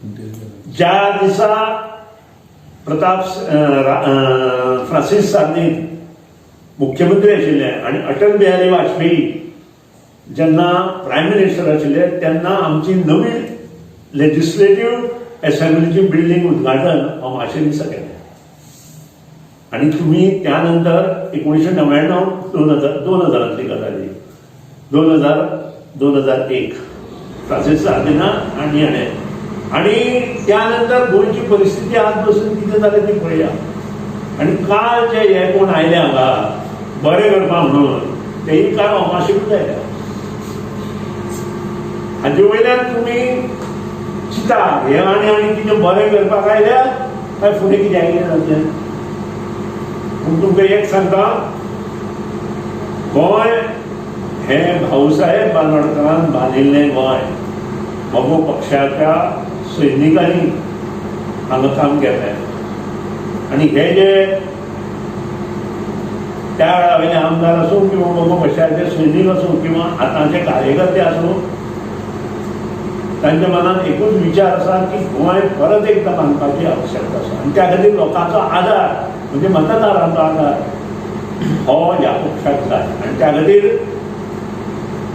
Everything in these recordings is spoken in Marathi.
ज्या दिसा प्रताप फ्रांसीस सार्नीत मुख्यमंत्री आशिल्ले आणि अटल बिहारी वाजपेयी जेन्ना प्रायम मिनिस्टर आशिल्ले तेन्ना आमची नवी लेजिस्लेटिव्ह असेंब्लीची बिल्डिंग उद्घाटन अमाशे दिसा केलें आणि तुम्ही त्यानंतर 1999 2000 गजाली 2001 फ्रांसीस सार्दिना आणि आणि त्यानंतर गोंयची परिस्थिती आज बसून कितें जालें ती पळया आणि काल जे हे कोण आयले हांगा बरें करपा म्हणून तेही काल अमाशेकूच आयल्या हाजे वयल्यान तुमी चिंता हे आनी कितें बरें करपाक आयल्या काय फुडें कितें आयलें जातलें पूण तुमकां एक सांगता गोंय हे भाऊसाहेब बांदोडकरान बांदिल्लें गोंय मगो पक्षाच्या सैनिकांनी हांगा काम केलें आणि हे जे त्या वेळा वयले आमदार आसूं किंवा मगो पक्षाचे सैनीक आसूं किंवा आतांचे कार्यकर्ते आसूं तांच्या मनात एकूच विचार आसा की गोंय परत एकदा बांदपाची आवश्यकता आसा आणि त्या खातीर लोकांचो आदार म्हणजे मतदारांचो आदार हो ह्या पक्षाक जाय आणि त्या खातीर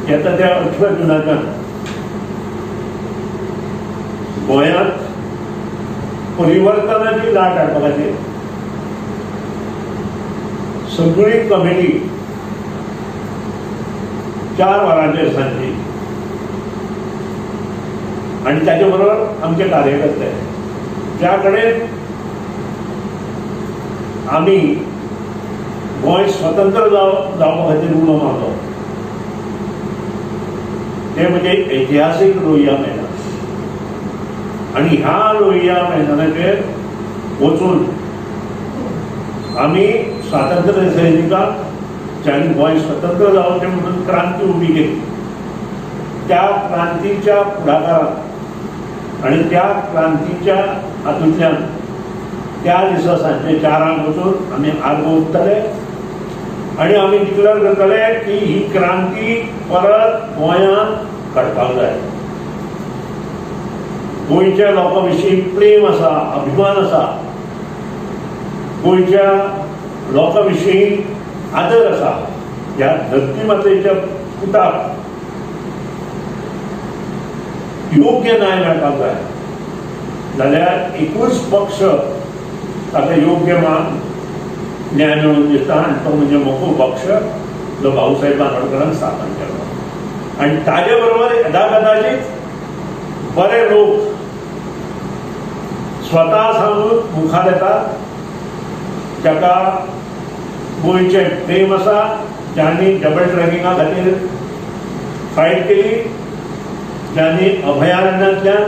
येता त्या 18 जुनाच्यान गोंयांत परिवर्तनाची लाट हाडपा खातीर सगळी कमिटी 4 वरांचेर सांजची आणि त्याच्या बरोबर आमचे कार्यकर्ते ज्या कडेन आम्ही गोंय स्वतंत्र जावपा खातीर उलो मारलो ते म्हणजे ऐतिहासीक लोहिया मैदान आणि ह्या लोहिया मैदानाचेर वचून आम्ही स्वातंत्र्य सैनिकांक ज्यांनी गोंय स्वतंत्र जावचें म्हणून क्रांती उबी केली त्या क्रांतीच्या फुडाकाराक आणि त्या क्रांतीच्या हातूंतल्यान त्या दिसा सांजे 4 वचून आमी आर्गो ओंपतले आणि आमी डिक्लेअर करतले की ही क्रांती परत गोंयांत घडपाक जाय गोंयच्या लोकां विशीं प्रेम आसा अभिमान आसा गोंयच्या लोकां विशीं आदर आसा ह्या धरती मातेच्या पुताक योग्य न्याय मेळपाक जाय जाल्यार एकूच पक्ष ताका योग्य न्याय मेळून दिता आनी तो म्हणजे मोको पक्ष जो भाऊसाहेब बांदोडकरान स्थापन केलो आणि ताजे बरोबर कदाचित बरे लोक स्वता सांगून मुखार येतात जाका गोंयचे प्रेम आसा ज्यांनी डबल ट्रॅकिंगा खातीर फायट केली ज्यांनी अभयारण्यांतल्यान